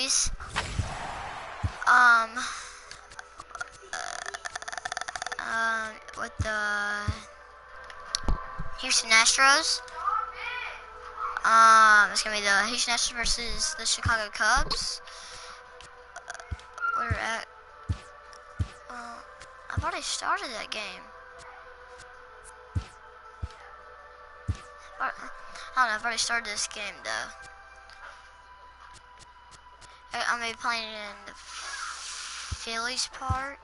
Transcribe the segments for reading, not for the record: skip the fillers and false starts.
series. With the Houston Astros. It's gonna be the Houston Astros versus the Chicago Cubs. Where we're at? I've already started that game. I don't know. I've already started this game though. I'm gonna be playing in the Phillies Park.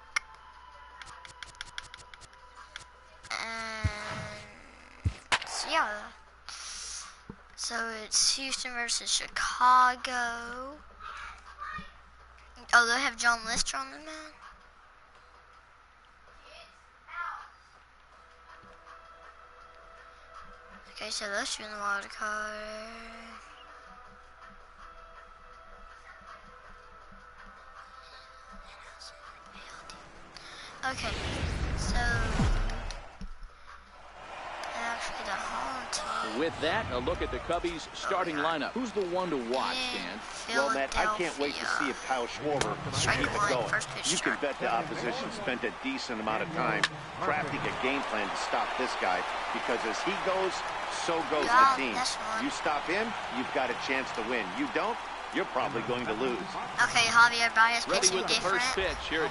And yeah. So it's Houston versus Chicago. Oh, they have John Lister on them now? Okay, so let's do the wild card. Okay, so actually the home team. With that, a look at the Cubbies' starting lineup. Who's the one to watch, Dan? Well, Matt, I can't wait to see if Kyle Schwarber can keep it going. You can bet the opposition spent a decent amount of time crafting a game plan to stop this guy, because as he goes, so goes the team. You stop him, you've got a chance to win. You don't, you're probably going to lose. Okay, Javier Baez pitching different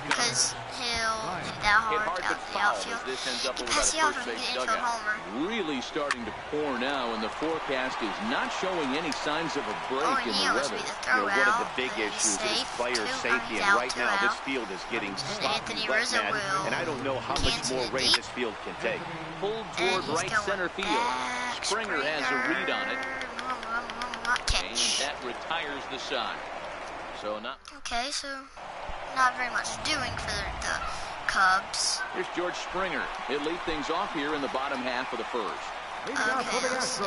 because he'll hit that hard out the outfield. He passed the outfield and get infield homer. Really starting to pour now, and the forecast is not showing any signs of a break in the weather. One of the big issues is player safety, and right now this field is getting sloppy wet, man, and I don't know how much more rain this field can take. Pulled toward right center field. Springer has a read on it. And that retires the side. So not. Okay, so not very much doing for the Cubs. Here's George Springer. He'll lead things off here in the bottom half of the first. Okay, let's see.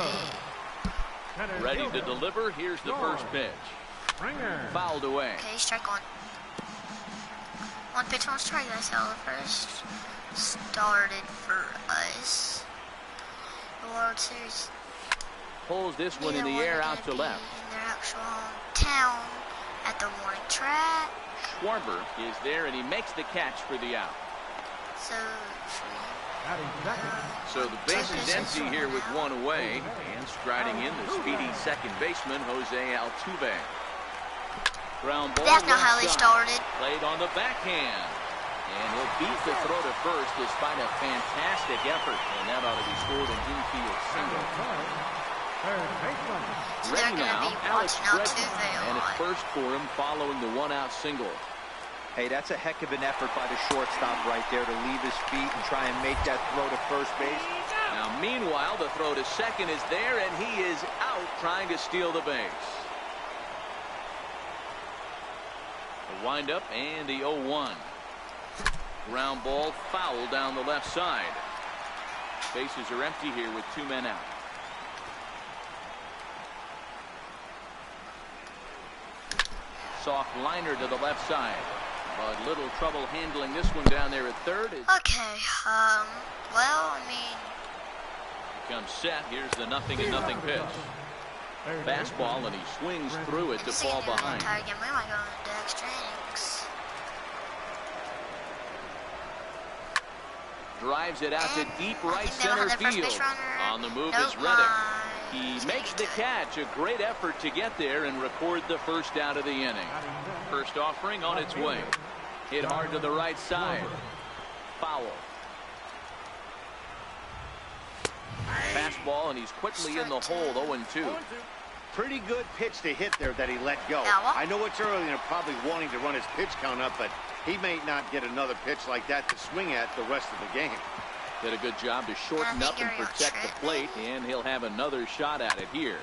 Ready to deliver. Here's the first pitch. Fouled away. Okay, strike one. One pitch, one strike. That's how the first started for us. The World Series. Pulls this one in the air out to left. In their actual hometown at the warning track. Schwarber is there, and he makes the catch for the out. So the base is empty here with one away, and striding in the speedy second baseman Jose Altuve. Ground ball. That's not how they started. Played on the backhand, and he'll beat the throw to first despite a fantastic effort, and that ought to be scored an infield single. Ready now, Alex Bregman, and it's first for him following the one-out single. Hey, that's a heck of an effort by the shortstop right there to leave his feet and try and make that throw to first base. Now, meanwhile, the throw to second is there, and he is out trying to steal the base. The windup and the 0-1. Ground ball foul down the left side. Bases are empty here with two men out. Soft liner to the left side, but little trouble handling this one down there at third. Okay, well, I mean, comes set. Here's the 0-0 pitch. Fastball, and he swings through it to fall behind. Again, we might go into extra innings. Drives it out to deep right center field. On the move is Reddick. He makes the catch. A great effort to get there and record the first out of the inning. First offering on its way. Hit hard to the right side. Foul. Fastball, and he's quickly in the hole. 0-2. Pretty good pitch to hit there that he let go. I know it's early and they're probably wanting to run his pitch count up, but he may not get another pitch like that to swing at the rest of the game. Did a good job to shorten up and protect the plate, and he'll have another shot at it here.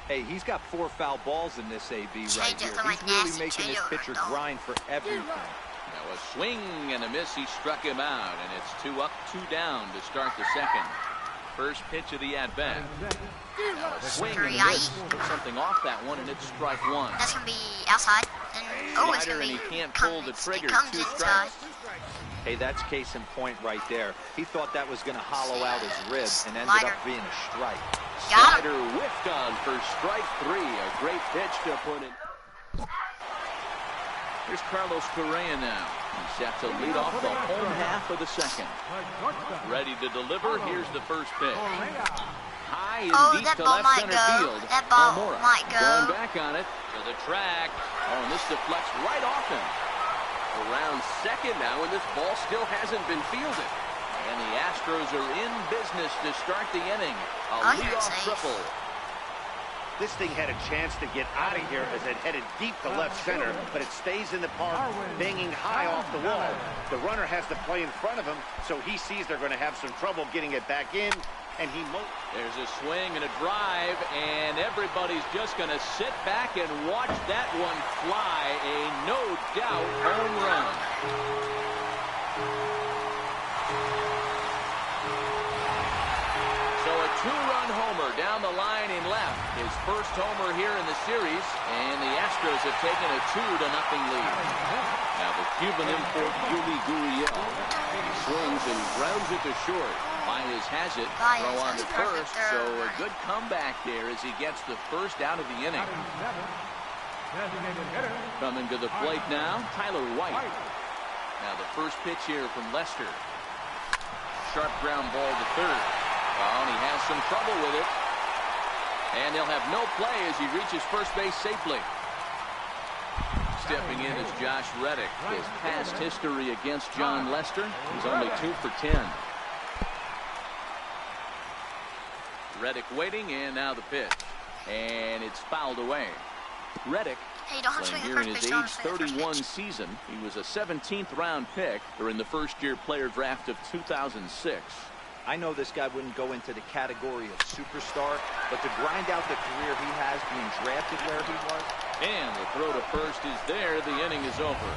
Hey, he's got 4 foul balls in this AB right here. He's really making this pitcher grind for everything. Now a swing and a miss. He struck him out, and it's 2 up, 2 down to start the second. First pitch of the at-bat. Swing and a miss. Took something off that one, and it's strike one. That's going to be outside. And, it's going to be. And he can't pull the trigger. 2 strikes. Hey, that's case in point right there. He thought that was going to hollow out his rib and ended up being a strike. Slider whiffed on for strike 3. A great pitch to put it. Here's Carlos Correa now. He's set to lead off the home half of the second. Ready to deliver. Here's the first pitch. High and deep to left center field. That ball might go. Going back on it to the track. Oh, and this deflects right off him. Around second now, and this ball still hasn't been fielded. And the Astros are in business to start the inning. A leadoff triple. This thing had a chance to get out of here as it headed deep to left center, but it stays in the park, banging high off the wall. The runner has to play in front of him, so he sees they're going to have some trouble getting it back in, and there's a swing and a drive, and everybody's just going to sit back and watch that one fly. A no-doubt home run. Two-run homer down the line in left. His first homer here in the series, and the Astros have taken a 2-0 lead. Now the Cuban import Yuli Gurriel swings and grounds it to short. Baez has it. Throw on to first, so a good comeback there as he gets the first out of the inning. Coming to the plate now, Tyler White. Now the first pitch here from Lester. Sharp ground ball to third. Oh, and he has some trouble with it. And he'll have no play as he reaches first base safely. Stepping in is Josh Reddick. His past history against John Lester, he's only 2 for 10. Reddick waiting, and now the pitch. And it's fouled away. Reddick, playing here in his age 31 season. He was a 17th round pick during the first-year player draft of 2006. I know this guy wouldn't go into the category of superstar, but to grind out the career he has being drafted where he was. And the throw to first is there. The inning is over.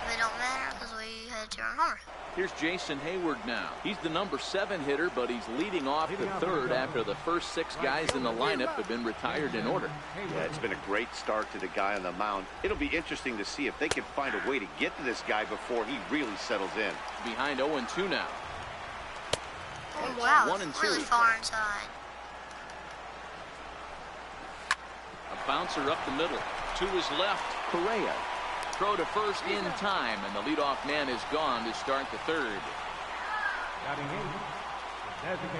They don't matter because we had 2-run homer. Here's Jason Hayward now. He's the number 7 hitter, but he's leading off the third after the first 6 guys in the lineup have been retired in order. Yeah, it's been a great start to the guy on the mound. It'll be interesting to see if they can find a way to get to this guy before he really settles in. Behind 0-2 now. Oh, wow, 1-2. Really far inside. A bouncer up the middle. To his left, Correa. Throw to first in time, and the leadoff man is gone to start the third.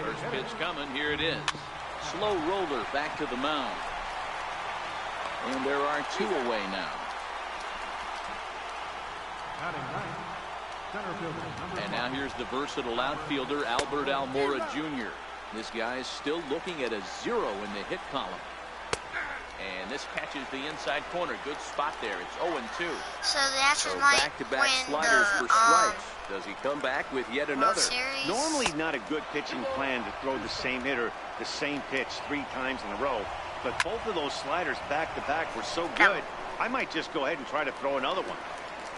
First pitch coming. Here it is. Slow roller back to the mound. And there are 2 away now. And now here's the versatile outfielder, Albert Almora Jr. This guy is still looking at a 0 in the hit column. And this catches the inside corner. Good spot there. It's 0-2. So the Astros might back-to-back sliders for strikes. Does he come back with yet another? Normally not a good pitching plan to throw the same hitter the same pitch 3 times in a row. But both of those sliders back-to-back were so good, I might just go ahead and try to throw another one.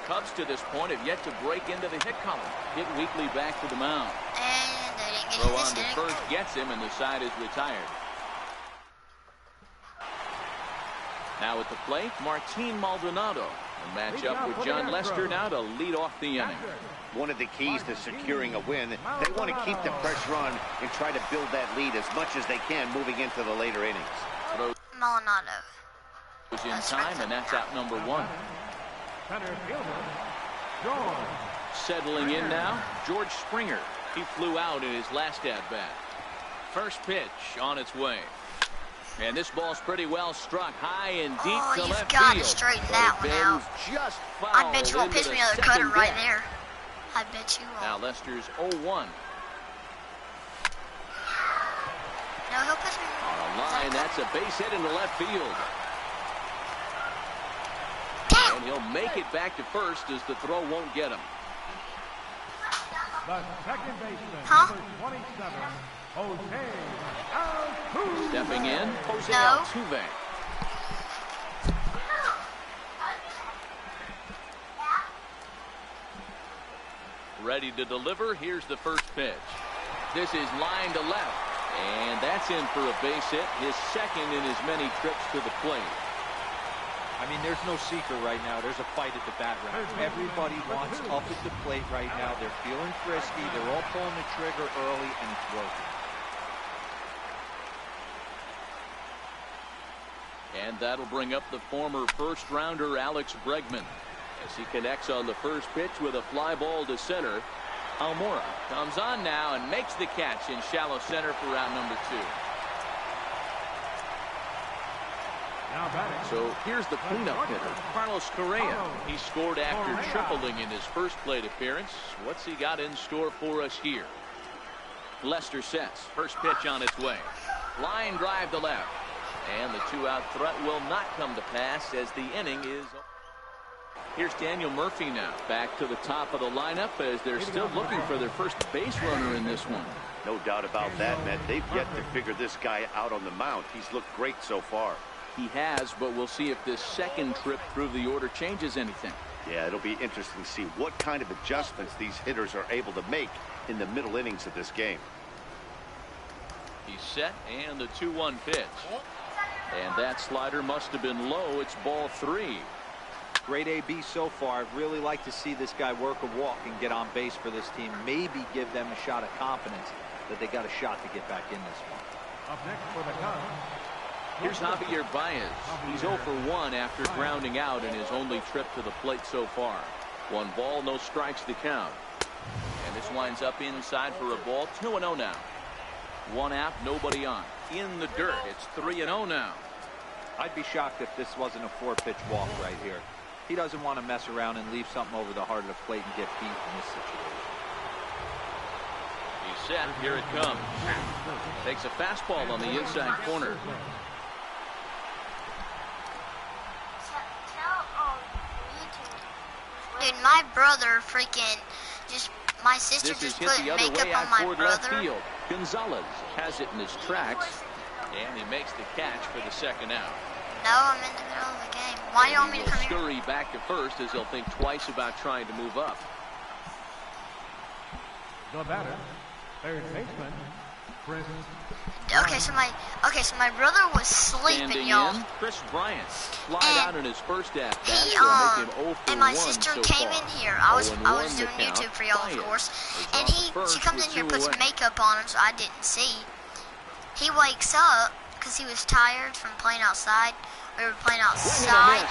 Cubs to this point have yet to break into the hit column. Hit weakly back to the mound. And they didn't get throw on to first gets him, and the side is retired. Now at the plate, Martin Maldonado. A match up with John Lester now to lead off the inning. One of the keys to securing a win, they want to keep the pressure on and try to build that lead as much as they can moving into the later innings. Maldonado was in time, and that's out number 1. Settling in now, George Springer. He flew out in his last at-bat. First pitch on its way. And this ball's pretty well struck high and deep to left field. You've got to straighten that one out. Just I bet you won't pitch me another cutter right there. I bet you won't. Now Lester's 0-1. No, he'll pitch me. On a line, that's a base hit into left field. And he'll make it back to first as the throw won't get him. The second baseman, number 27, Jose Altuve. Stepping in, Jose Altuve. Ready to deliver. Here's the first pitch. This is line to left. And that's in for a base hit, his second in as many trips to the plate. I mean, there's no secret right now. There's a fight at the bat round. Everybody wants up at the plate right now. They're feeling frisky. They're all pulling the trigger early, and it's working. And that'll bring up the former first-rounder Alex Bregman as he connects on the first pitch with a fly ball to center. Almora comes on now and makes the catch in shallow center for round number 2. So here's the cleanup hitter, Carlos Correa. He scored after tripling in his first plate appearance. What's he got in store for us here? Lester sets. First pitch on its way. Line drive to left. And the 2-out threat will not come to pass as the inning is. Here's Daniel Murphy now back to the top of the lineup as they're still looking for their first base runner in this one. No doubt about that, Matt. They've yet to figure this guy out on the mound. He's looked great so far. He has, but we'll see if this second trip through the order changes anything. Yeah, it'll be interesting to see what kind of adjustments these hitters are able to make in the middle innings of this game. He's set, and the 2-1 pitch. And that slider must have been low. It's ball 3. Great AB so far. I'd really like to see this guy work a walk and get on base for this team. Maybe give them a shot of confidence that they got a shot to get back in this one. Up next for the Cubs. Here's Javier Baez. He's 0 for 1 after grounding out in his only trip to the plate so far. 1 ball, no strikes to count. And this winds up inside for a ball. 2-0 now. 1 out, nobody on. In the dirt. It's 3-0 now. I'd be shocked if this wasn't a 4-pitch walk right here. He doesn't want to mess around and leave something over the heart of the plate and get beat in this situation. He's set. Here it comes. Takes a fastball on the inside corner. Dude, my brother freaking just, my sister just put makeup on my brother. Gonzalez has it in his tracks, and he makes the catch for the second out. No, I'm in the middle of the game. Why do you want me to come here? Scurry back to first as he'll think twice about trying to move up. The batter, third baseman, Chris. Okay, so my brother was sleeping, y'all. Chris Bryant flied out in his first at bat. And my sister came in here. I was doing YouTube for y'all, of course. And she comes in here, puts makeup on him, so I didn't see. He wakes up because he was tired from playing outside. We were playing outside,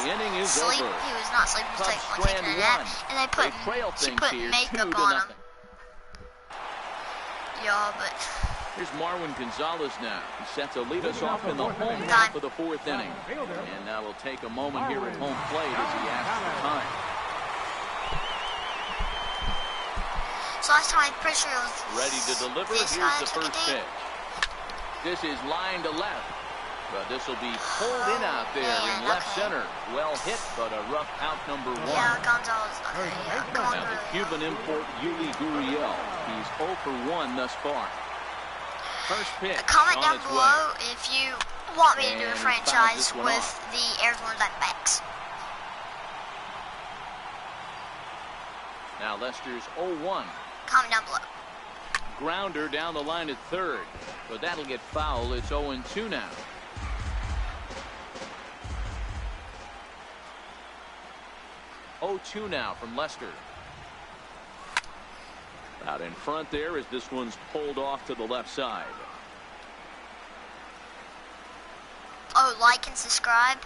and he was sleep. He was not sleeping. He was taking a nap, and she put makeup on him. Yeah, but here's Marwin Gonzalez now. He sets to lead us off in the home half of the 4th inning. And now we'll take a moment here at home plate as he asks for time. So last time I'm pretty sure it was ready to deliver. Here's the first pitch. This is line to left, but this will be pulled in out there in left center. Well hit, but a rough out number 1. Yeah, Gonzalez. Okay, yeah. Come on, now the Cuban import Yuli Gurriel. He's 0 for 1 thus far. First pitch. Comment down below if you want me to do a franchise with the Arizona Diamondbacks. Now Lester's 0-1. Comment down below. Grounder down the line at third, but that'll get foul. It's 0-2 now. Now from Lester. Out in front there as this one's pulled off to the left side. Oh, like and subscribe.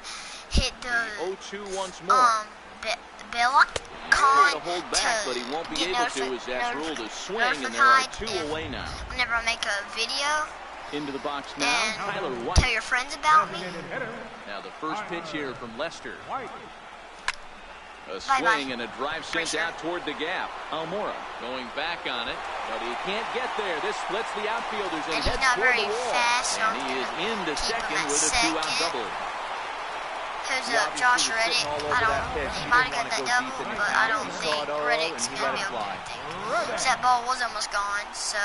Hit the 0-2 once more. bell icon to hold back, but he won't be able to as that's ruled a swing, and there are 2 away now. Whenever I make a video. Into the box now, Tyler White. Tell your friends about me. Now the first pitch here from Lester. A Bye-bye. swing and a drive sent out toward the gap. Almora going back on it, but he can't get there. This splits the outfielders and heads toward the wall. Fast, so and he is into second with a 2-out double. Who's up? Josh Reddick. He might have got that double, but I don't think Reddick's going to be able to do anything. That ball was almost gone, so...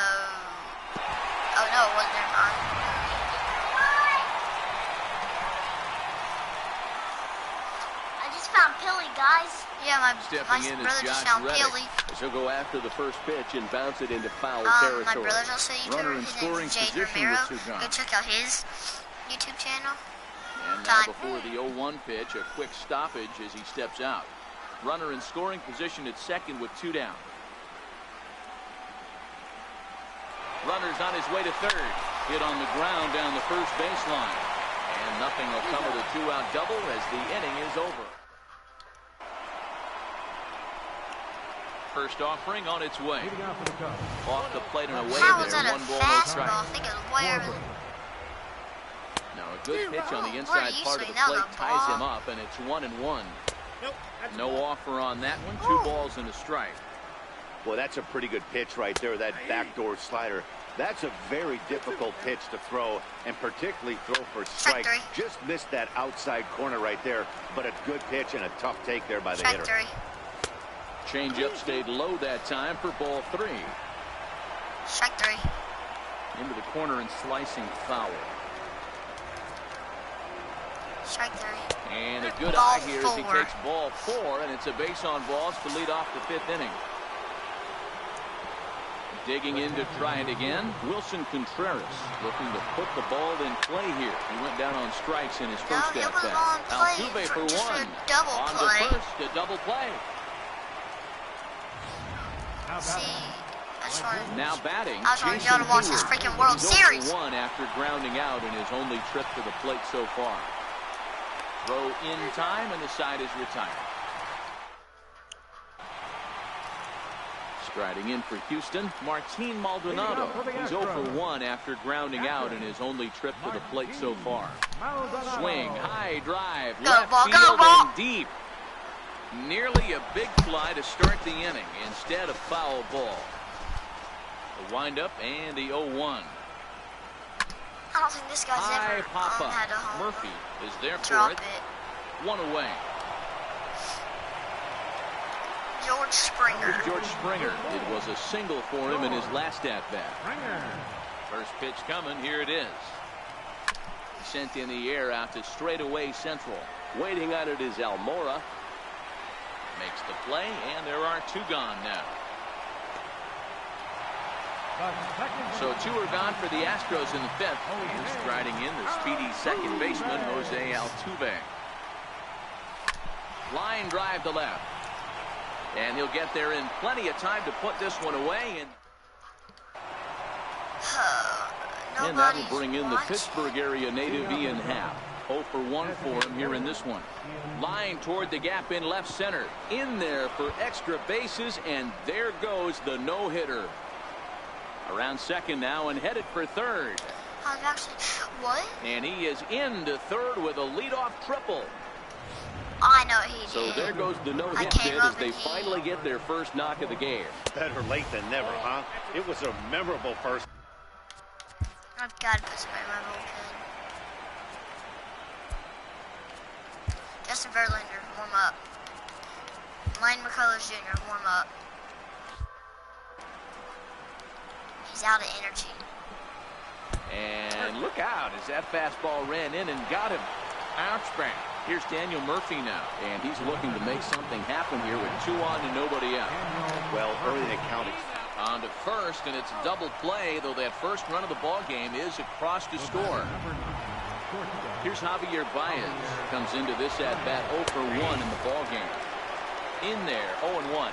Oh, no, it wasn't. Never mind. I just found Pilly, guys. Yeah, my brother just found Pilly. He'll go after the first pitch and bounce it into foul territory. My brother's also a YouTuber. His name is Jade Romero. Go check out his YouTube channel. And now before the 0-1 pitch, a quick stoppage as he steps out. Runner in scoring position at second with 2 down. Runner's on his way to third. Hit on the ground down the first baseline. And nothing will come of the two-out double as the inning is over. First offering on its way. Off the plate and away How was there. that a 1 ball, no fastball? strike. I think it was way over the... Now a good pitch on the Where inside do you part of swing the that plate the ties ball? him up, and it's 1-1. Nope, No offer on that one. 2 balls and a strike. Well, that's a pretty good pitch right there, that backdoor slider. That's a very difficult pitch to throw, and particularly throw for strike. Strike 3. Just missed that outside corner right there, but a good pitch and a tough take there by the Strike hitter. 3. Changeup stayed low that time for ball 3. Strike 3. Into the corner and slicing foul. Strike 3. And a good Ball eye here as he 4. takes ball 4, and it's a base on balls to lead off the 5th inning. Digging in to try it again, Wilson Contreras looking to put the ball in play here. He went down on strikes in his first at bat. Altuve for 1. Double On play. to first, a double play. See, I just wanted, Now batting, I just wanted Jason y'all to watch this Hayward. freaking World He's 0 Series. for 1 after grounding out in his only trip to the plate so far. Throw in time, and the side is retired. Striding in for Houston, Martin Maldonado. He's 0 for 1 after grounding out in his only trip to the plate so far. Swing, high drive, Go, left ball, field go, ball. and deep. Nearly a big fly to start the inning instead of foul ball. The windup and the 0-1. I don't think this guy's High ever pop up. had a home Murphy is there for drop it. it. 1 away. George Springer. George Springer. It was a single for him in his last at-bat. First pitch coming. Here it is. Sent in the air out to straightaway central. Waiting on it is Almora. Makes the play, and there are 2 gone now. So 2 are gone for the Astros in the 5th. And striding in the speedy second baseman, Jose Altuve. Line drive to left. And he'll get there in plenty of time to put this one away. And that'll bring in the Pittsburgh area native Ian Happ. 0 for 1 for him here in this one. Line toward the gap in left center. In there for extra bases, and there goes the no-hitter. Around second now and headed for third. What? And he is into third with a leadoff triple. I know he did. So there goes the no-hit bid as they finally get their first knock of the game. Better late than never, huh? It was a memorable first. I've got to put some in my bullpen. Justin Verlander, warm up. Lane McCullers Jr., warm up. He's out of energy. And look out as that fastball ran in and got him. Ouchback. Here's Daniel Murphy now, and he's looking to make something happen here with 2 on and nobody out. Well, early in the count. On to first, and it's double play, though that first run of the ball game is across to score. Here's Javier Baez. Comes into this at-bat 0 for 1 in the ball game. In there, 0-1.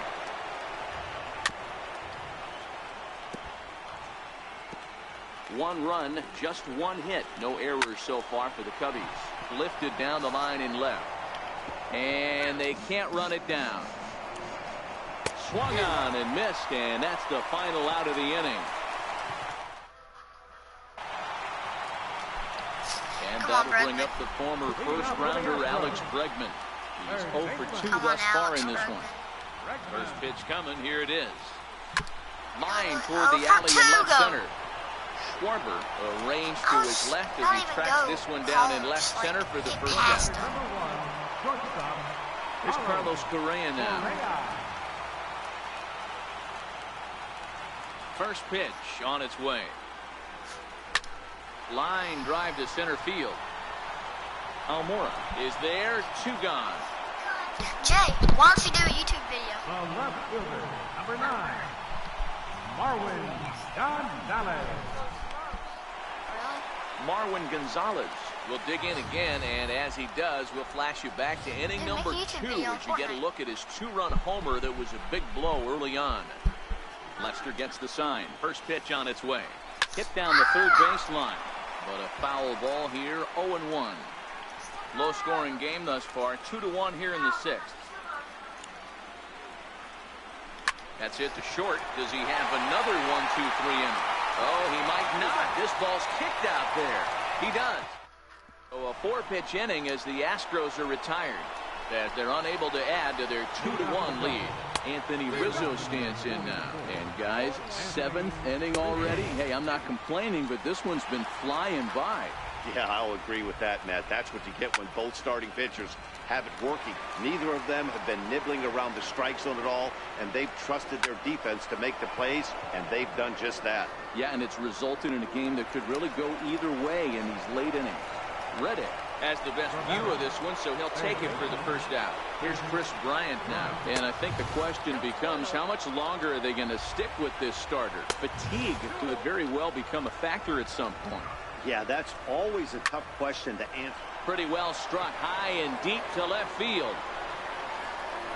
One run, just 1 hit. No errors so far for the Cubbies. Lifted down the line in left. And they can't run it down. Swung on and missed, and that's the final out of the inning. And that'll bring up the former first-rounder Alex Bregman. He's 0 for 2 thus far in this one. First pitch coming. Here it is. Line toward the alley in left center. Schwarber arranged to his left as he tracks this one down in left center for the first out. Here's Carlos Correa now. First pitch on its way. Line drive to center field. Almora is there. 2 gone. Jay, why don't you do a YouTube video? The left fielder, number 9, Marwin Gonzalez. Marwin Gonzalez will dig in again, and as he does, we'll flash you back to inning number 2 as you get a look at his 2-run homer that was a big blow early on. Lester gets the sign. First pitch on its way. Hit down the third baseline. But a foul ball here, 0-1. Low-scoring game thus far, 2-1 here in the sixth. That's hit to short. Does he have another 1-2-3 inning? Oh, he might not. This ball's kicked out there. He does. So a 4-pitch inning as the Astros are retired, as they're unable to add to their 2-1 lead. Anthony Rizzo stands in now. And guys, 7th inning already. Hey, I'm not complaining, but this one's been flying by. Yeah, I'll agree with that, Matt. That's what you get when both starting pitchers have it working. Neither of them have been nibbling around the strike zone at all, and they've trusted their defense to make the plays, and they've done just that. Yeah, and it's resulted in a game that could really go either way in these late innings. Reddick has the best view of this one, so he'll take it for the first out. Here's Chris Bryant now. And I think the question becomes, how much longer are they going to stick with this starter? Fatigue could very well become a factor at some point. Yeah, that's always a tough question to answer. Pretty well struck high and deep to left field.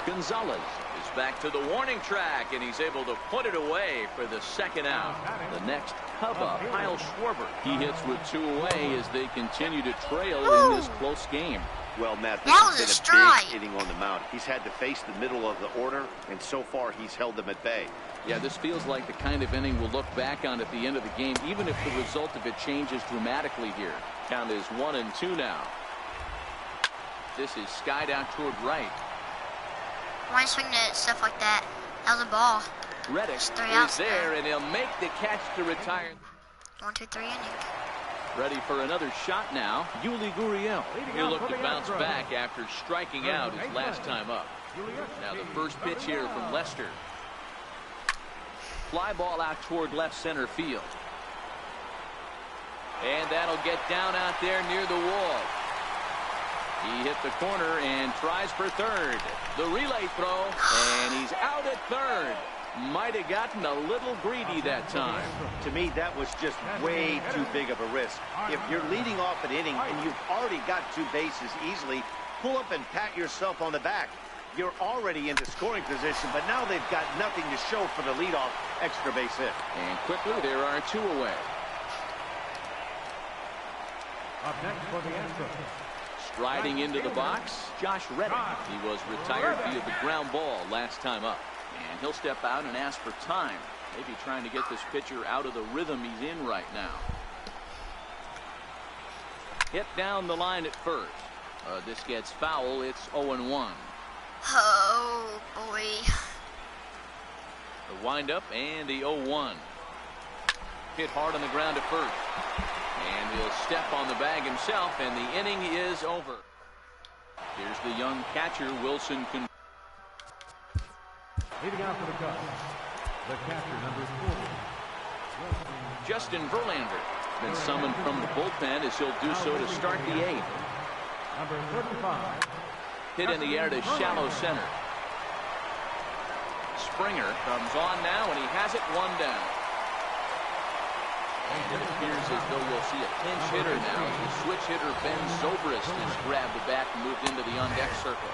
Gonzalez is back to the warning track, and he's able to put it away for the second out. The next Cubba, Kyle Schwarber. He hits with 2 away as they continue to trail in this close game. Well, Matt, this has been a big inning on the mound. He's had to face the middle of the order, and so far he's held them at bay. Yeah, this feels like the kind of inning we'll look back on at the end of the game, even if the result of it changes dramatically here. Count is 1-2 now. This is skied out toward right. Why swing at stuff like that? That was a ball. Reddick is there, and he'll make the catch to retire. 1-2-3 inning. Ready for another shot now. Yuli Gurriel. He'll look to bounce back after striking out his last time up. Now the first pitch here from Lester. Fly ball out toward left center field. And that'll get down out there near the wall. He hit the corner and tries for third. The relay throw, and he's out at third. Might have gotten a little greedy that time. To me, that was just way too big of a risk. If you're leading off an inning and you've already got 2 bases easily, pull up and pat yourself on the back. You're already into scoring position, but now they've got nothing to show for the leadoff extra base hit. And quickly, there are 2 away. Up next for the Astros. Striding into the box, Josh Reddick. He was retired via the ground ball last time up. And he'll step out and ask for time. Maybe trying to get this pitcher out of the rhythm he's in right now. Hit down the line at first. This gets foul. It's 0-1. Oh, boy. The windup and the 0-1. Hit hard on the ground at first. And he'll step on the bag himself, and the inning is over. Here's the young catcher, Wilson. Leading out for the Cubs, the catcher, number 40. Justin Verlander been summoned from the bullpen as he'll do so to start the 8th. Number 35. Hit in the air to shallow center. Springer comes on now, and he has it 1 down. And it appears as though we'll see a pinch hitter now. The switch hitter Ben Zobrist has grabbed the bat and moved into the on-deck circle.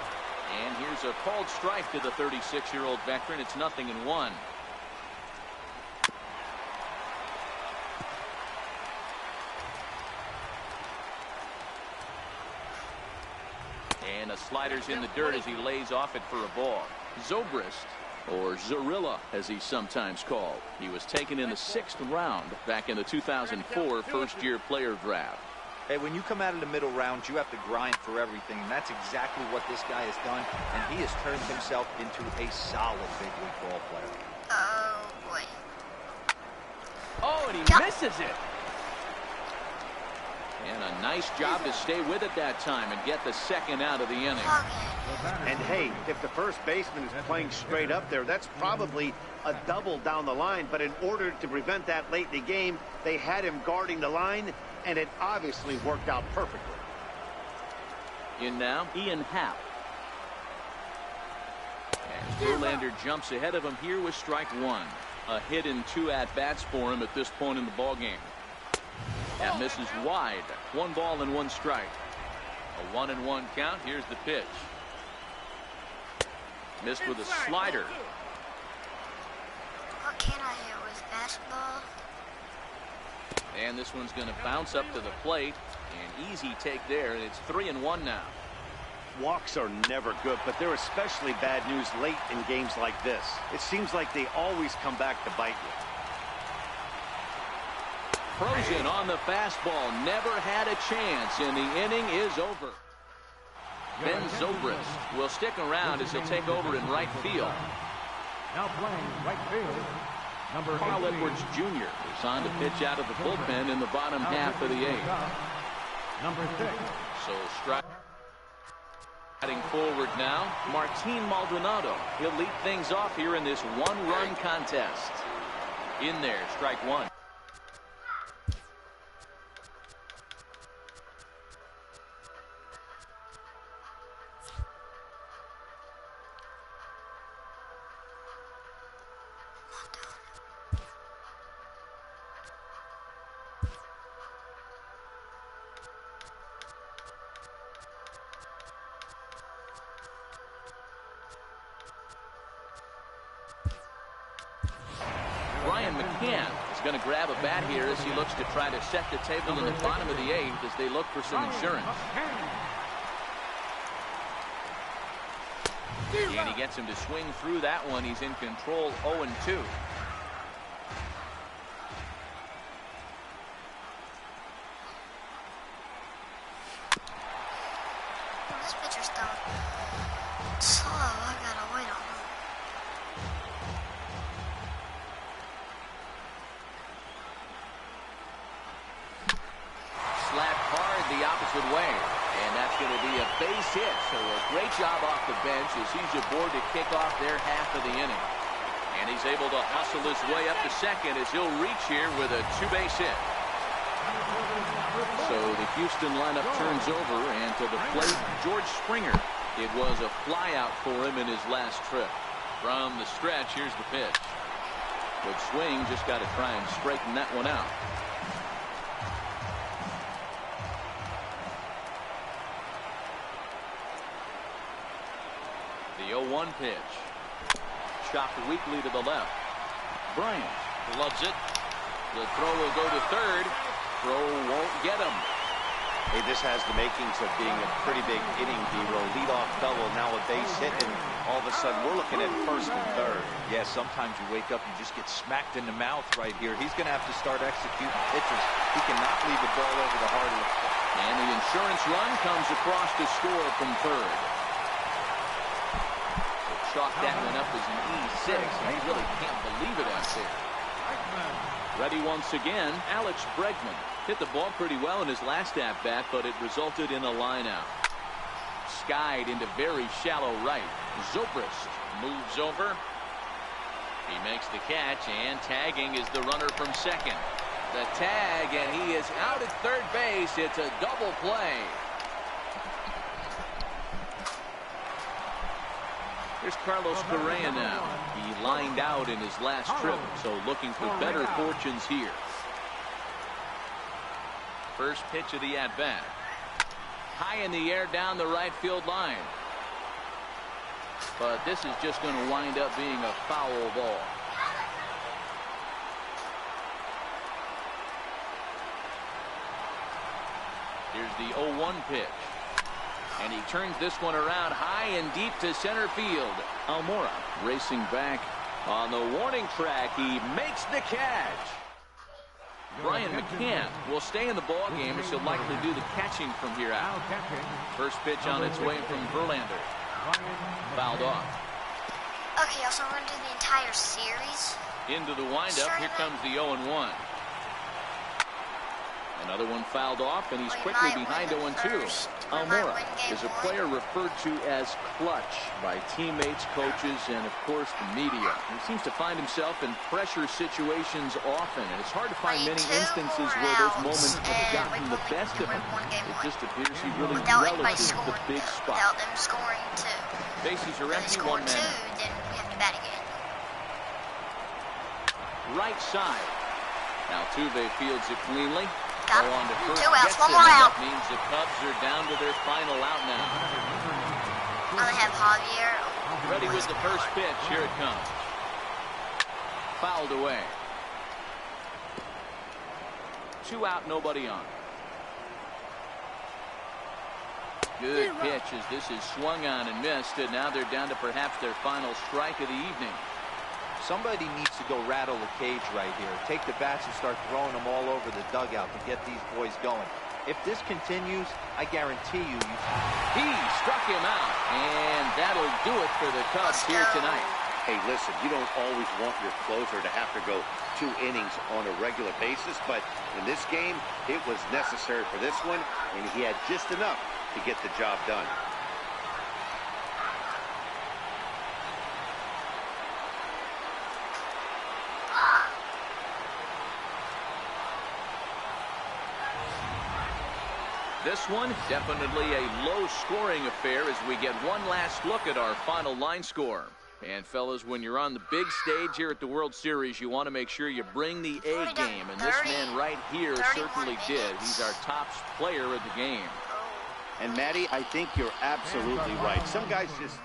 And here's a called strike to the 36-year-old veteran. It's 0-1. And a slider's in the dirt as he lays off it for a ball. Zobrist, or Zorilla as he's sometimes called. He was taken in the 6th round back in the 2004 first-year player draft. Hey, when you come out of the middle rounds, you have to grind for everything, and that's exactly what this guy has done, and he has turned himself into a solid big league ball player. Oh, boy. Oh, and he misses it. And a nice job to stay with it that time and get the second out of the inning. And hey, if the first baseman is playing straight up there, that's probably a double down the line. But in order to prevent that late in the game, they had him guarding the line, and it obviously worked out perfectly. In now, Ian Happ. And Verlander jumps ahead of him here with strike 1. A hit in 2 at-bats for him at this point in the ballgame. That misses wide. 1 ball and 1 strike. A 1-1 count. Here's the pitch. Missed with a slider. What can I hit with basketball? And this one's going to bounce up to the plate. An easy take there. It's 3-1 now. Walks are never good, but they're especially bad news late in games like this. It seems like they always come back to bite you. Frozen on the fastball. Never had a chance, and the inning is over. Ben Zobrist will stick around as he'll take over in right field. Now playing right field, number Carl 18. Edwards Jr. is on to pitch out of the bullpen in the bottom half of the eighth. Number 6. So striding forward now, Martin Maldonado. He'll lead things off here in this one-run contest. In there, strike one. Going to grab a bat here as he looks to try to set the table in the bottom of the eighth as they look for some insurance. And he gets him to swing through that one. He's in control, 0-2. This pitcher's done slow. I gotta wait on him. The opposite way, and that's going to be a base hit. So a great job off the bench as he's aboard to kick off their half of the inning. And he's able to hustle his way up to second as he'll reach here with a two-base hit. So the Houston lineup turns over, and to the plate, George Springer. It was a flyout for him in his last trip. From the stretch, here's the pitch. Good swing, just got to try and straighten that one out. The 0-1 pitch. Chopped weakly to the left. Bryant loves it. The throw will go to third. Throw won't get him. Hey, this has the makings of being a pretty big inning, D-Row. Leadoff double, now a base hit, and all of a sudden we're looking at first and third. Yeah, sometimes you wake up and just get smacked in the mouth right here. He's going to have to start executing pitches. He cannot leave the ball over the heart of the plate. And the insurance run comes across to score from third. Chalk that one up as an E6, and he really can't believe it out there. Ready once again, Alex Bregman. Hit the ball pretty well in his last at-bat, but it resulted in a line-out. Skied into very shallow right. Zobrist moves over. He makes the catch, and tagging is the runner from second. The tag, and he is out at third base. It's a double play. Here's Carlos Correa now. He lined out in his last trip, so looking for better fortunes here. First pitch of the at-bat. High in the air down the right field line. But this is just going to wind up being a foul ball. Here's the 0-1 pitch. And he turns this one around high and deep to center field. Almora racing back on the warning track. He makes the catch. Brian McCann will stay in the ball game as he'll likely do the catching from here out. First pitch on its way from Verlander. Fouled off. Okay, also we're going to do the entire series. Into the windup. Here comes the 0-1. Another one fouled off, and he's quickly behind 0-2. Almora is a player referred to as clutch by teammates, coaches, and, of course, the media. He seems to find himself in pressure situations often, and it's hard to find many instances where those moments have gotten the best of him. It just appears he really relishes the big spot. Without them scoring two. Bases are empty, Score one two, man. then we have to bat again. Right side. Altuve fields it cleanly. Got Go on to first. 2 outs, Gets 1 it, more and out. That means the Cubs are down to their final out now. Now they have Javier. Ready with the first pitch. Here it comes. Fouled away. 2 out, nobody on. Good pitch as this is swung on and missed, and now they're down to perhaps their final strike of the evening. Somebody needs to go rattle the cage right here. Take the bats and start throwing them all over the dugout to get these boys going. If this continues, I guarantee you. He struck him out, and that'll do it for the Cubs here tonight. Hey, listen, you don't always want your closer to have to go 2 innings on a regular basis, but in this game, it was necessary for this one, and he had just enough to get the job done. This one, definitely a low-scoring affair as we get one last look at our final line score. And, fellas, when you're on the big stage here at the World Series, you want to make sure you bring the A game. And this man right here certainly did. He's our top player of the game. And, Matty, I think you're absolutely right. Some guys just...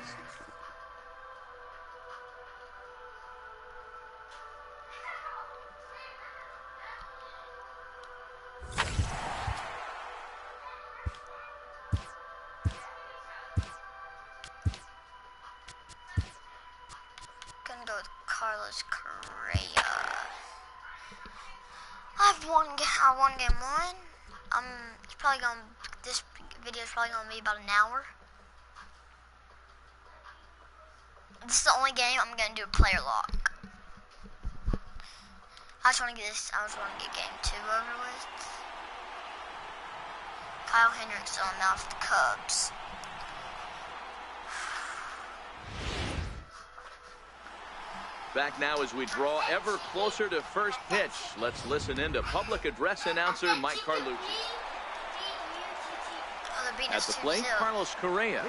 Gonna go with Carlos Correa. I won game 1. It's probably gonna. This video is probably gonna be about an hour. This is the only game I'm gonna do a player lock. I just want to get this. I just want to get game 2 over with. Kyle Hendricks on now for the Cubs. Back now as we draw ever closer to first pitch. Let's listen in to public address announcer Mike Carlucci. At the plate, Carlos Correa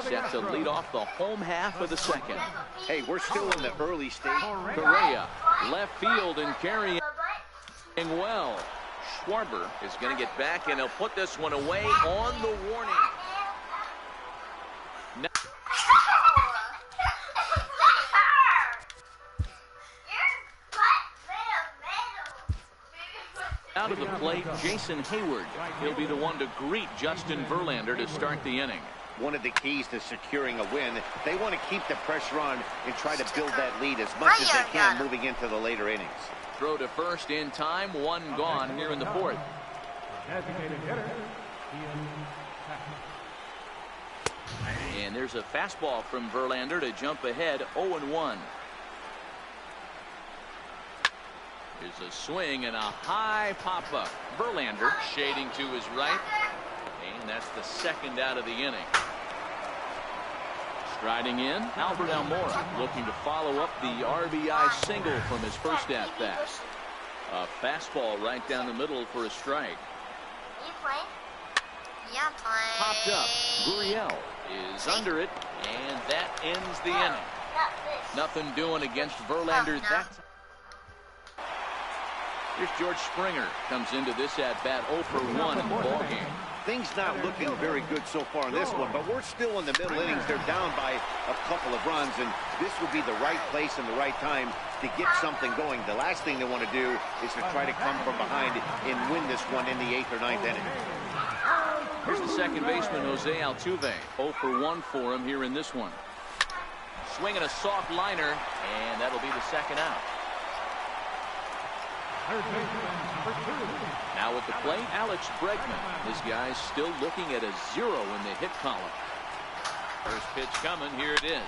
set to lead off the home half of the second. Hey, we're still in the early stage. Correa, left field and carrying well. Schwarber is going to get back, and he'll put this one away on the warning. Now out of the plate, Jason Hayward. He'll be the one to greet Justin Verlander to start the inning. One of the keys to securing a win, they want to keep the pressure on and try to build that lead as much as they can moving into the later innings. Throw to first in time, 1 gone here in the 4th. And there's a fastball from Verlander to jump ahead 0-1. Here's a swing and a high pop-up. Verlander shading to his right. And that's the 2nd out of the inning. Striding in, Albert Almora looking to follow up the RBI single from his first at-bat. A fastball right down the middle for a strike. You playing? Yeah, I'm playing. Popped up. Gurriel is under it, and that ends the inning. Nothing doing against Verlander that time. Here's George Springer. Comes into this at-bat 0 for 1 in the ballgame. Things not looking very good so far in this one, but we're still in the middle innings. They're down by a couple of runs, and this would be the right place and the right time to get something going. The last thing they want to do is to try to come from behind and win this one in the 8th or 9th inning. Here's the second baseman, Jose Altuve. 0 for 1 for him here in this one. Swinging a soft liner, and that'll be the 2nd out. Now at the plate, Alex Bregman. This guy's still looking at a 0 in the hit column. First pitch coming, here it is.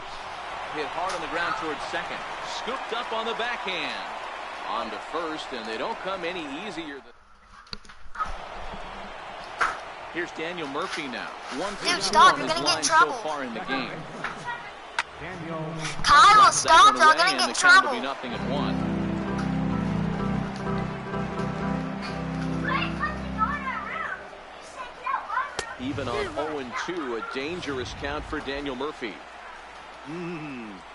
Hit hard on the ground towards second. Scooped up on the backhand. On to first, and they don't come any easier than... Here's Daniel Murphy now. 1 for 2 on his line so far in the game. Kyle, stop, you're gonna get in trouble. Be nothing at 1. Even on 0-2, a dangerous count for Daniel Murphy.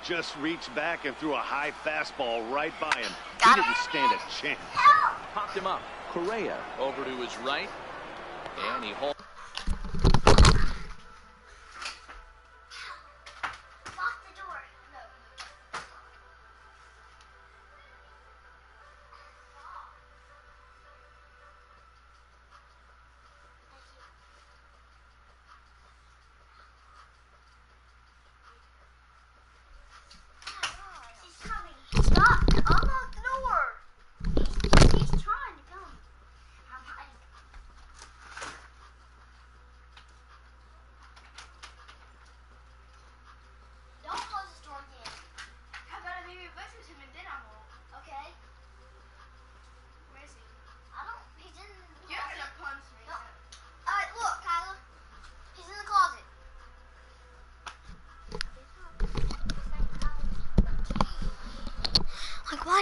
Just reached back and threw a high fastball right by him. Got he didn't stand a chance. Popped him up. Correa over to his right. And he holds.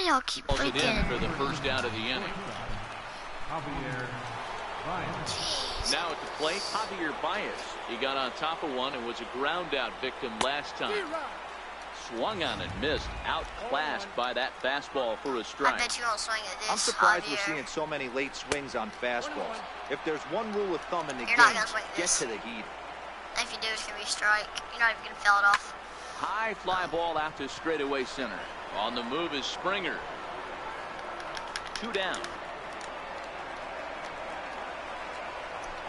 y'all keep Calls it in freaking? for the first out of the inning. Jeez. Now at the plate, Javier Baez. He got on top of one and was a ground out victim last time. Swung on and missed, outclassed by that fastball for a I strike. bet you won't swing at this. I'm surprised Javier. we're seeing so many late swings on fastballs. If there's one rule of thumb in the You're not game, gonna swing get this. to the heat. If you do, it's gonna be a strike. You're not even gonna foul it off. High fly ball out to straightaway center. On the move is Springer. 2 down.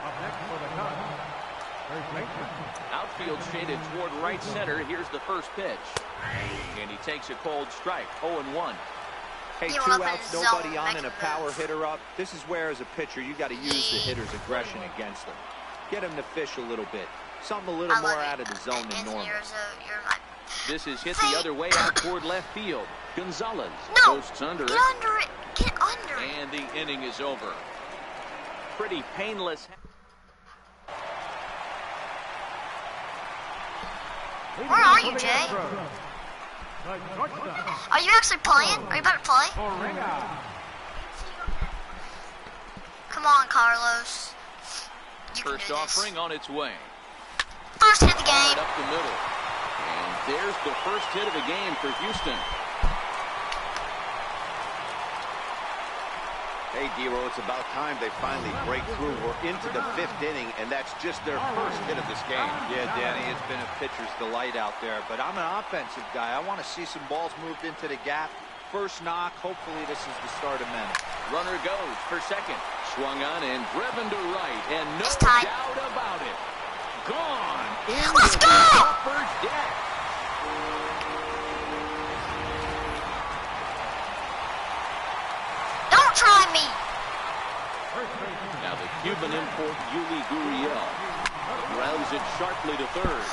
Up next for the Cubs, first baseman. Outfield shaded toward right center. Here's the first pitch. And he takes a cold strike. 0-1. Hey, You 2 want outs, the zone, nobody on, make and a a power move. hitter up. This is where, as a pitcher, you got to use the hitter's aggression against them. Get him to fish a little bit. Something a little I more love out it. of the zone than And normal. you're my... This is hit the other way out toward left field. Gonzalez No! posts under Get it. under it! Get under it! And the inning is over. Pretty painless. Where are you, Jay? Are you actually playing? Are you about to play? Come on, Carlos. You can First do this. offering on its way. First hit of the Right game. up the middle. And there's the first hit of the game for Houston. Hey, D-Row, it's about time they finally break through. We're into the 5th inning, and that's just their first hit of this game. Yeah, Danny, it's been a pitcher's delight out there, but I'm an offensive guy. I want to see some balls moved into the gap. First knock, hopefully this is the start of many. Runner goes for second. Swung on and driven to right, and no It's tied. doubt about it. Gone into Let's the go! upper deck. Don't try me! Now the Cuban import Yuli Gurriel grounds it sharply to third.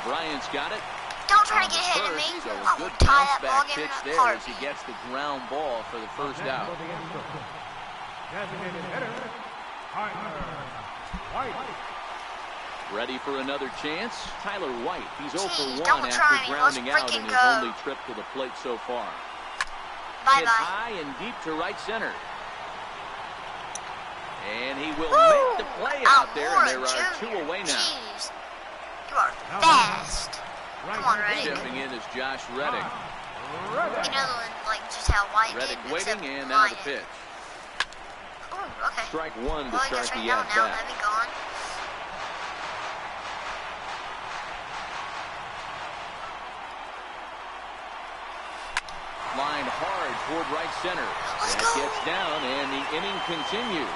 Bryant's got it. Don't try to get ahead of me. First, so a I will good tie bounce that ball back game pitch in a there as he heartbeat. gets the ground ball for the first out. Designated hitter, White. Ready for another chance? Tyler White. He's 0 for Jeez, 1 don't try after me. Let's grounding out freaking in his go. only trip to the plate so far. Bye Hit bye. high and deep to right center. And he will Woo! make the play out there, and there are Junior. 2 away now. Jeez. You are fast. Come on, Reddick. Stepping in is Josh Reddick. You know, like just how White Reddick did, waiting, except and now the Bryant. pitch. Ooh, okay. Strike 1 to Well, I start guess right the now, at that'd bat. be gone. Lined hard toward right center. Let's That go. gets down, and the inning continues.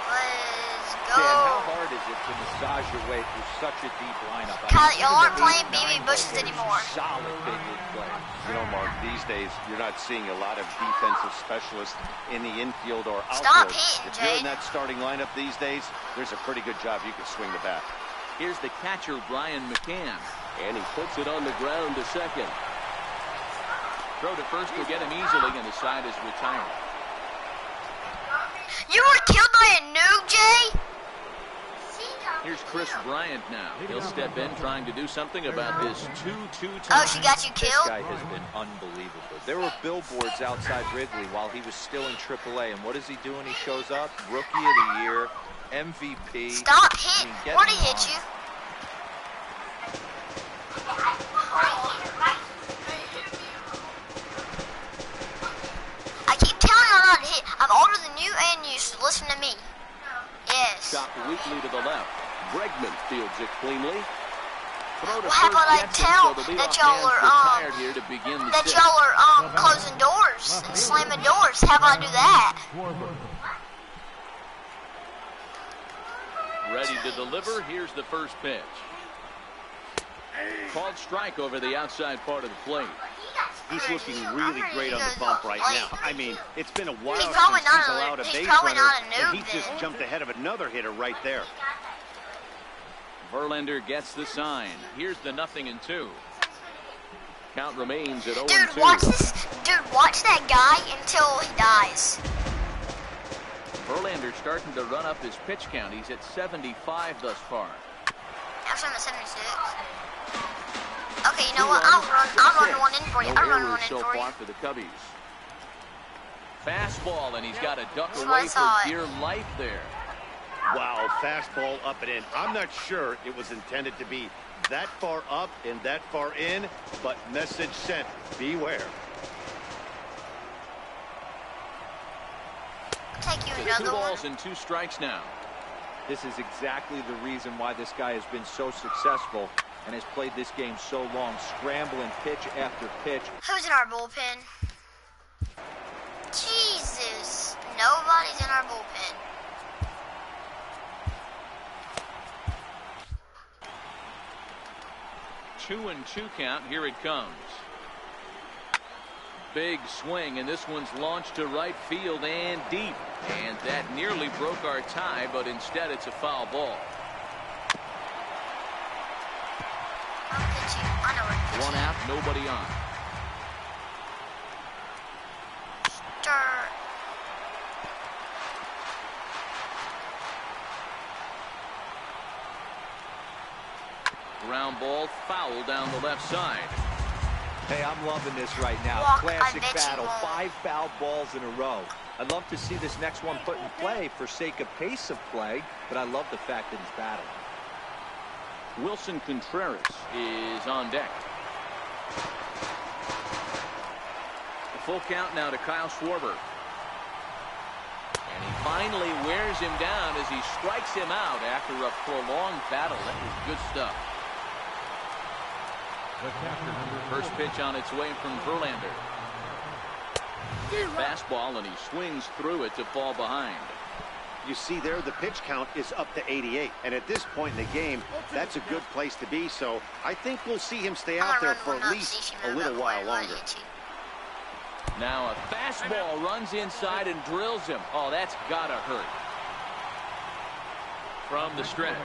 Let's Dan, how go. hard is it to massage your way through such a deep lineup? Kyle, y'all aren't even playing the 8, BB 9 Bushes players, anymore. Solid big league players. You know, Mark, these days, you're not seeing a lot of defensive specialists in the infield or Stop outfield. hitting, If you're in Jay. that starting lineup these days, there's a pretty good job you can swing the bat. Here's the catcher, Brian McCann. And he puts it on the ground to second. Throw to first will get him easily, and the side is retired. You were killed by a noob, Jay? Here's Chris Bryant now. He'll step in trying to do something about this 2-2 Oh, tie. she got you This killed? guy has been unbelievable. There were billboards outside Wrigley while he was still in AAA, and what does he do when he shows up? Rookie of the Year, MVP. Stop I hitting. mean, get Where'd he him hit on. you? I keep telling you not to hit. I'm older than you and you, so listen to me. Yes. Chopped weakly to the left. Bregman fields it cleanly. Throw to Well, how first about I gets him, tell so the that leadoff y'all man's are, retired here to begin the that sixth. y'all are closing doors and slamming doors? How about I do that? Ready to deliver. Here's the first pitch. Called strike over the outside part of the plate. He's looking really great on the bump right now. I mean, it's been a while He's since probably he's not a- allowed a he's base probably runner, not a noob and he just then. jumped ahead of another hitter right there. Verlander gets the sign. Here's the 0-2. Count remains at 0-2. Dude, watch this. Dude, watch that guy until he dies. Verlander starting to run up his pitch count. He's at 75 thus far. Actually, I'm at 76. Okay, you know what? I'll run one in for you. No I'll run one errors in so for you. far for the Cubbies. Fastball, and he's got to duck away for dear life there. Wow, fastball up and in. I'm not sure it was intended to be that far up and that far in, but message sent. Beware. Take you So 2 balls and 2 strikes now. This is exactly the reason why this guy has been so successful and has played this game so long, scrambling pitch after pitch. Who's in our bullpen? Jesus, nobody's in our bullpen. Two and 2 count. Here it comes. Big swing, and this one's launched to right field and deep. And that nearly broke our tie, but instead it's a foul ball. I know where. 1 out, nobody on. Start. Ground ball, foul down the left side. Hey, I'm loving this right now. Walk, Classic battle, 5 foul balls in a row. I'd love to see this next one put in play for sake of pace of play, but I love the fact that he's battling. Wilson Contreras is on deck. The full count now to Kyle Schwarber. And he finally wears him down as he strikes him out after a prolonged battle. That was good stuff. First pitch on its way from Verlander. Fastball, and he swings through it to fall behind. You see there, the pitch count is up to 88. And at this point in the game, that's a good place to be. So I think we'll see him stay out there for at least a little while longer. Now a fastball runs inside and drills him. Oh, that's gotta hurt. From the stretch.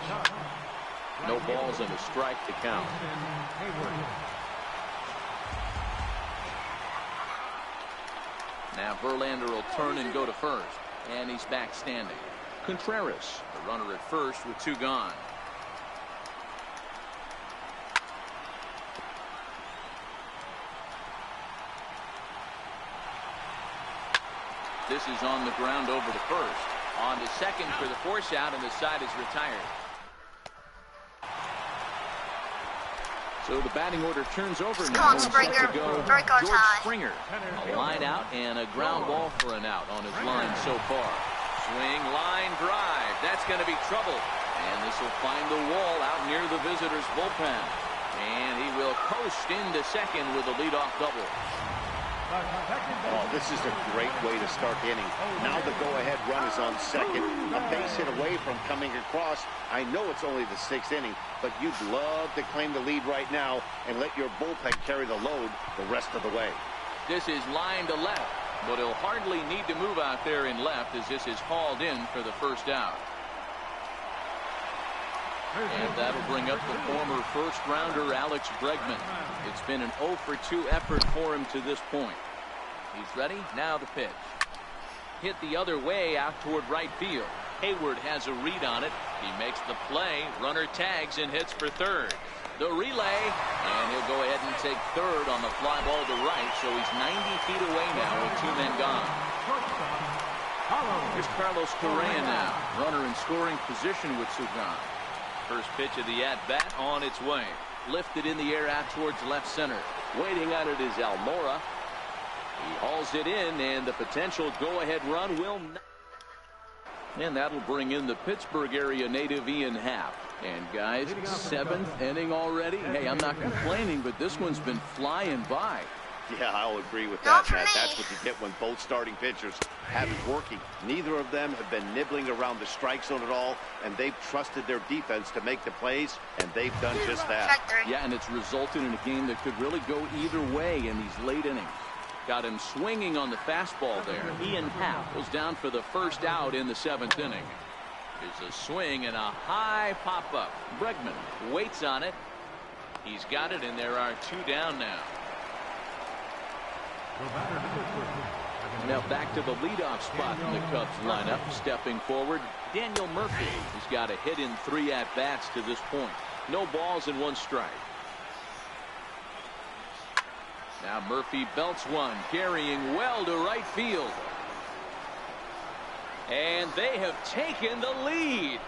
No balls and a strike to count. Now Verlander will turn and go to first. And he's back standing. Contreras, the runner at first with 2 gone. This is on the ground over to first. On to second for the force out, and the side is retired. So the batting order turns over now. Come on, Springer. Break our George tie. Springer. A line out and a ground ball for an out on his line so far. Swing, line, drive. That's going to be trouble. And this will find the wall out near the visitors' bullpen. And he will coast into second with a leadoff double. Oh, this is a great way to start the inning. Now the go-ahead run is on second. A base hit away from coming across. I know it's only the 6th inning, but you'd love to claim the lead right now and let your bullpen carry the load the rest of the way. This is line to left, but he'll hardly need to move out there in left as this is hauled in for the first out. And that'll bring up the former first-rounder Alex Bregman. It's been an 0-for-2 effort for him to this point. He's ready. Now the pitch. Hit the other way out toward right field. Hayward has a read on it. He makes the play. Runner tags and hits for third. The relay, and he'll go ahead and take third on the fly ball to right, so he's 90 feet away now with 2 men gone. Here's Carlos Correa now. Runner in scoring position with 2 gone. First pitch of the at-bat on its way. Lifted in the air out towards left center. Waiting on it is Almora. He hauls it in, and the potential go-ahead run will not. And that'll bring in the Pittsburgh area native Ian Happ. And guys, 7th inning already. Hey, I'm not complaining, but this one's been flying by. Yeah, I'll agree with that, Matt. That's what you get when both starting pitchers have it working. Neither of them have been nibbling around the strike zone at all, and they've trusted their defense to make the plays, and they've done just that. Yeah, and it's resulted in a game that could really go either way in these late innings. Got him swinging on the fastball there. Ian Happ was down for the first out in the 7th inning. There's a swing and a high pop-up. Bregman waits on it. He's got it, and there are 2 down now. Now back to the leadoff spot in the Cubs lineup. Stepping forward, Daniel Murphy. He's got a hit in 3 at-bats to this point. No balls and 1 strike. Now Murphy belts one, carrying well to right field. And they have taken the lead.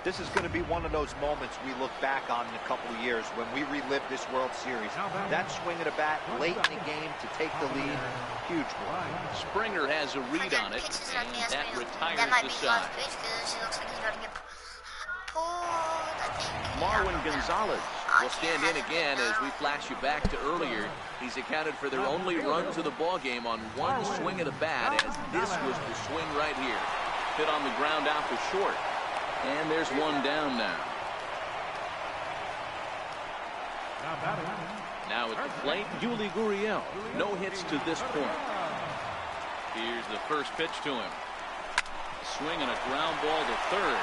This is going to be one of those moments we look back on in a couple of years when we relive this World Series. That swing of the bat late in the game to take the lead, huge play. Springer has a read on it, and that retires the side. Pitch because it looks like he's about to get pulled, I think. Marwin Gonzalez will stand in again as we flash you back to earlier. He's accounted for their only run to the ball game on one swing of the bat, as this was the swing right here. Hit on the ground out for short. And there's one down now. Now at the plate, Yuli Gurriel. No hits to this point. Here's the first pitch to him. Swing and a ground ball to third.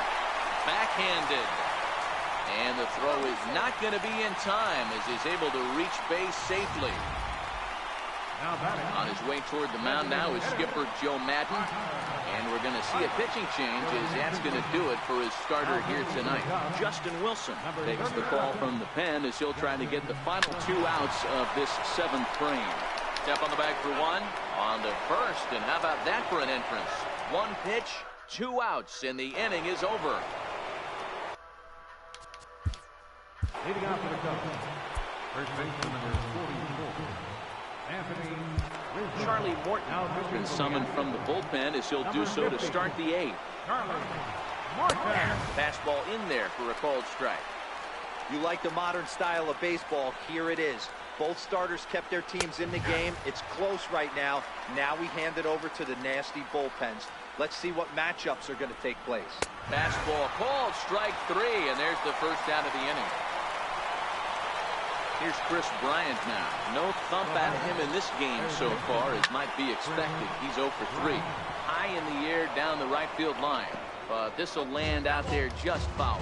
Backhanded. And the throw is not going to be in time as he's able to reach base safely. On his way toward the mound now is skipper Joe Madden. And we're going to see a pitching change as that's going to do it for his starter here tonight. Justin Wilson takes the call from the pen as he'll try to get the final 2 outs of this 7th frame. Step on the bag for one on the first. And how about that for an entrance? 1 pitch, 2 outs, and the inning is over. Leading off for the Cubs, first baseman number 44, Anthony Rizzo. Charlie Morton has been summoned from the bullpen as he'll do so to start the 8th. Charlie Morton. Fastball in there for a called strike. You like the modern style of baseball, here it is. Both starters kept their teams in the game. It's close right now. Now we hand it over to the nasty bullpens. Let's see what matchups are going to take place. Fastball called, strike 3, and there's the first out of the inning. Here's Chris Bryant now. No thump out of him in this game so far as might be expected. He's 0 for 3. High in the air down the right field line. But this will land out there just foul.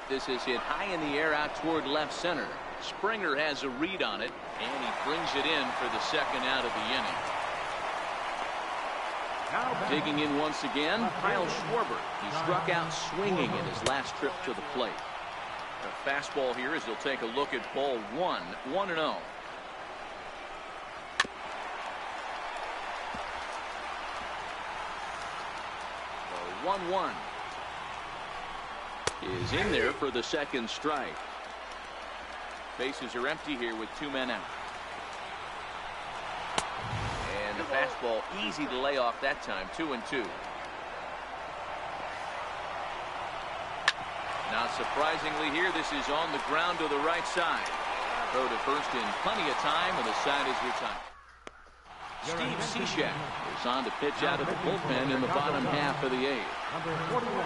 This is hit high in the air out toward left center. Springer has a read on it, and he brings it in for the second out of the inning. Digging in once again, Kyle Schwarber. He struck out swinging in his last trip to the plate. The fastball here as he'll take a look at ball 1, 1-0. Ball 1-1 is in there for the second strike. Bases are empty here with 2 men out. And the fastball easy to lay off that time. 2-2. Now surprisingly here, this is on the ground to the right side. Throw to first in plenty of time, and the side is retired. Steve Cishek is on to pitch out of the bullpen in the bottom half of the 8th. Number 41.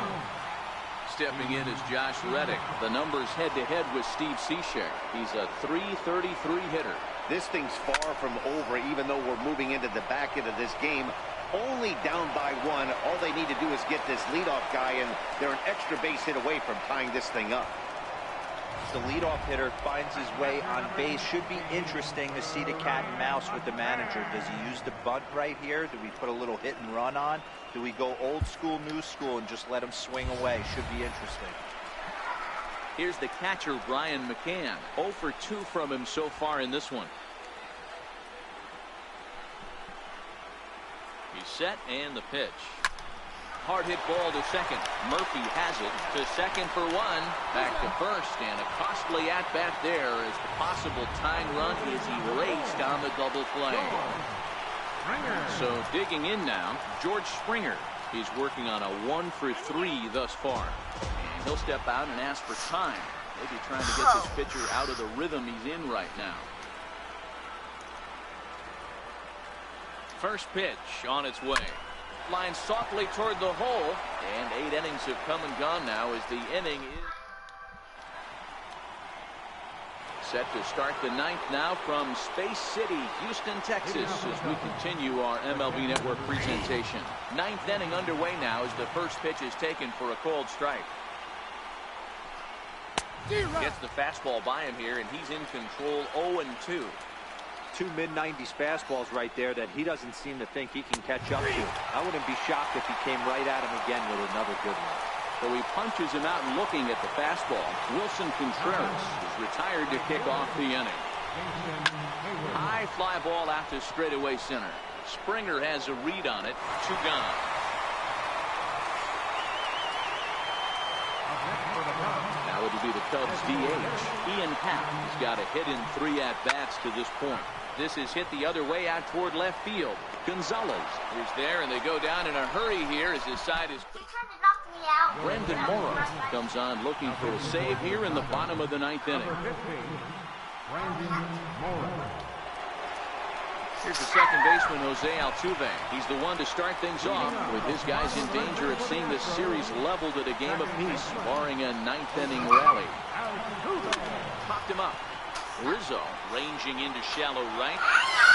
Stepping in is Josh Reddick. The numbers head-to-head with Steve Cishek. He's a .333 hitter. This thing's far from over, even though we're moving into the back end of this game. Only down by 1. All they need to do is get this leadoff guy, and they're an extra base hit away from tying this thing up. The leadoff hitter finds his way on base. Should be interesting to see the cat and mouse with the manager. Does he use the bunt right here? Do we put a little hit and run on? Do we go old school, new school, and just let him swing away? Should be interesting. Here's the catcher, Brian McCann. 0 for 2 from him so far in this one. He's set, and the pitch. Hard hit ball to second. Murphy has it to second for 1. Back to first, and a costly at-bat there as the possible tying run is erased on the double play. So digging in now, George Springer. He's working on a 1 for 3 thus far. And he'll step out and ask for time. Maybe trying to get this pitcher out of the rhythm he's in right now. First pitch on its way. Line softly toward the hole, and 8 innings have come and gone now as the inning is set to start the 9th now from Space City, Houston, Texas, as we continue our MLB Network presentation. 9th inning underway now as the first pitch is taken for a called strike. Gets the fastball by him here, and he's in control. 0-2. 2 mid-90s fastballs right there that he doesn't seem to think he can catch up to. I wouldn't be shocked if he came right at him again with another good one. So he punches him out and looking at the fastball. Wilson Contreras is retired to kick off the inning. High fly ball out to straightaway center. Springer has a read on it. 2 gone. Now it'll be the Cubs DH. Ian Happ has got a hit in 3 at-bats to this point. This is hit the other way out toward left field. Gonzalez is there, and they go down in a hurry here as his side is... Brendan Morrow comes on looking for a save here in the bottom of the 9th inning. Here's the second baseman, Jose Altuve. He's the one to start things off, with his guys in danger of seeing this series leveled at a game apiece, barring a 9th inning rally. Popped him up. Rizzo ranging into shallow right,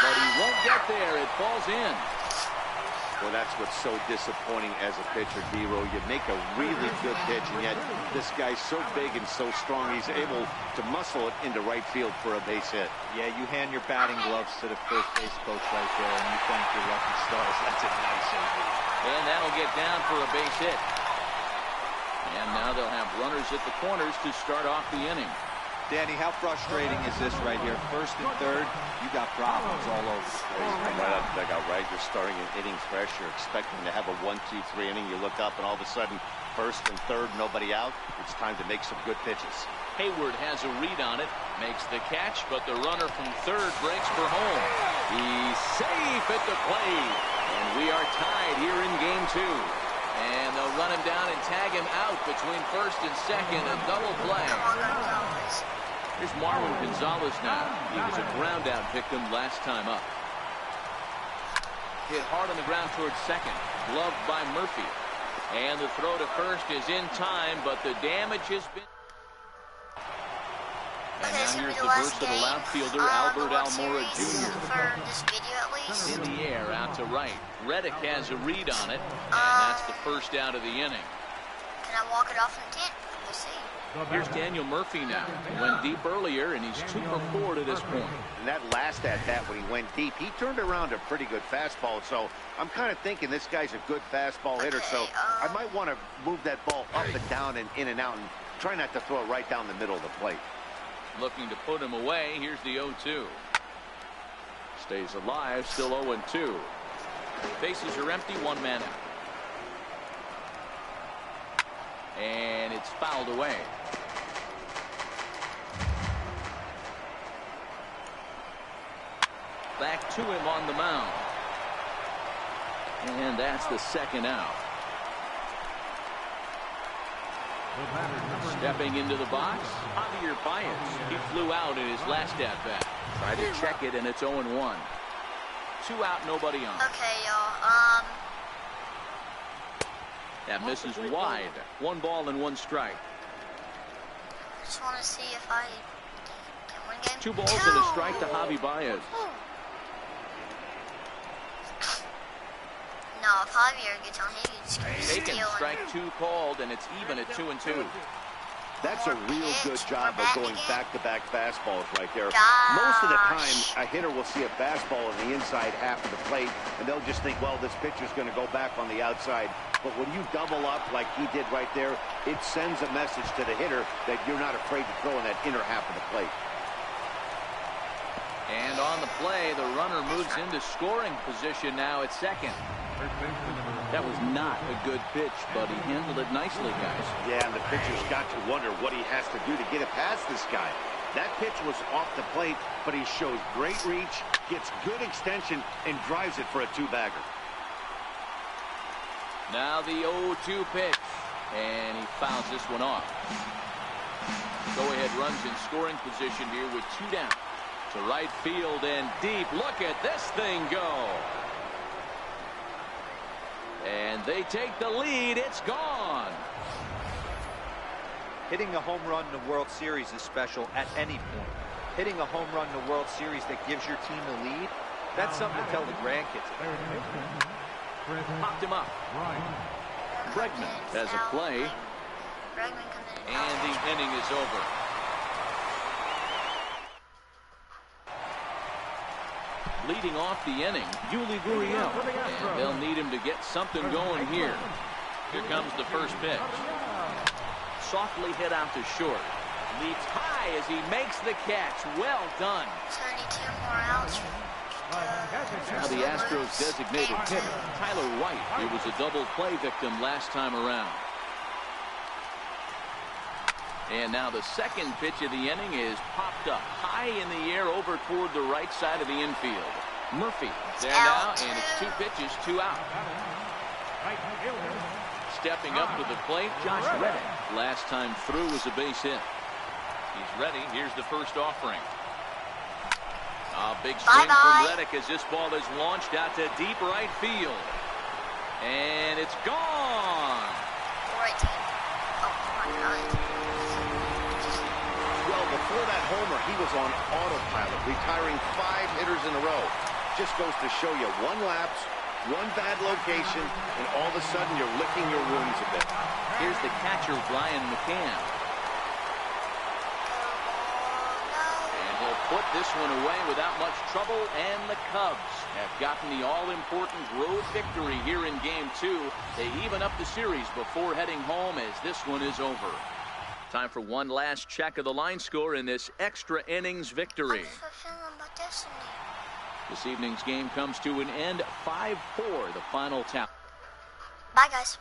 but he won't get there. It falls in. Well, that's what's so disappointing as a pitcher, D-Row. You make a really good pitch, and yet this guy's so big and so strong, he's able to muscle it into right field for a base hit. Yeah, you hand your batting gloves to the first base coach right there, and you thank your lucky stars. That's a nice AV. And that'll get down for a base hit. And now they'll have runners at the corners to start off the inning. Danny, how frustrating is this right here? First and third, you got problems all over the place. Right out the dugout, right? You're starting an inning fresh. You're expecting to have a 1-2-3 inning. You look up, and all of a sudden, first and third, nobody out. It's time to make some good pitches. Hayward has a read on it, makes the catch, but the runner from third breaks for home. He's safe at the plate, and we are tied here in game 2. And they'll run him down and tag him out between first and second, a double play. Here's Marwin Gonzalez now. He was a ground out victim last time up. Hit hard on the ground towards second. Gloved by Murphy. And the throw to first is in time, but the damage has been... And now here's the versatile outfielder, Albert Almora Jr. For this video at least. In the air, out to right. Reddick has a read on it, and that's the first out of the inning. Can I walk it off in the 10th? We'll see. Here's Daniel Murphy now. He went deep earlier, and he's 2 for 4 to this point. And that last at-bat when he went deep, he turned around a pretty good fastball. So I'm kind of thinking this guy's a good fastball hitter. So I might want to move that ball up and down and in and out and try not to throw it right down the middle of the plate. Looking to put him away. Here's the 0-2. Stays alive, still 0-2. Bases are empty, 1 man out. And it's fouled away. Back to him on the mound. And that's the second out. Stepping into the box, Javier Baez. He flew out in his last at-bat. Tried to check it, and it's 0-1. 2 out, nobody on. Okay, y'all. That misses wide. 1 ball and 1 strike. Just want to see if I can win game 2 balls and a strike to Javi Baez. No, if Javier gets on, he's Taken, strike 2 called, and it's even at 2-2. That's a real good job of going back-to-back fastballs right there. Gosh. Most of the time, a hitter will see a fastball in the inside half of the plate, and they'll just think, well, this pitcher's going to go back on the outside. But when you double up like he did right there, it sends a message to the hitter that you're not afraid to throw in that inner half of the plate. And on the play, the runner moves into scoring position now at second. That was not a good pitch, but he handled it nicely, guys. Yeah, and the pitcher's got to wonder what he has to do to get it past this guy. That pitch was off the plate, but he shows great reach, gets good extension, and drives it for a 2-bagger. Now the 0-2 pitch, and he fouls this one off. Go-ahead runs in scoring position here with 2 down. To right field and deep. Look at this thing go. And they take the lead. It's gone. Hitting a home run in the World Series is special at any point. Hitting a home run in the World Series that gives your team the lead, that's something to tell the grandkids about. Popped him up. Bregman has a play. And the inning is over. Leading off the inning, Yuli Gurriel. And they'll need him to get something going here. Here comes the first pitch. softly hit out to short. Leaps high as he makes the catch. Well done. 72 more outs. Now the Astros designated hitter, Tyler White. It was a double play victim last time around. And now the second pitch of the inning is popped up high in the air over toward the right side of the infield. Murphy there now, and it's 2 pitches, 2 out. Stepping up to the plate, Josh Reddick. Last time through was a base hit. He's ready. Here's the first offering. A big swing from Reddick as this ball is launched out to deep right field. And it's gone. Right. Oh, my God. Well, before that homer, he was on autopilot, retiring 5 hitters in a row. Just goes to show you one lapse, one bad location, and all of a sudden you're licking your wounds a bit. Here's the catcher, Brian McCann. And he'll put this one away without much trouble, and the Cubs have gotten the all-important road victory here in Game 2. They even up the series before heading home as this one is over. Time for one last check of the line score in this extra innings victory. This evening's game comes to an end, 5-4, the final tally. Bye, guys.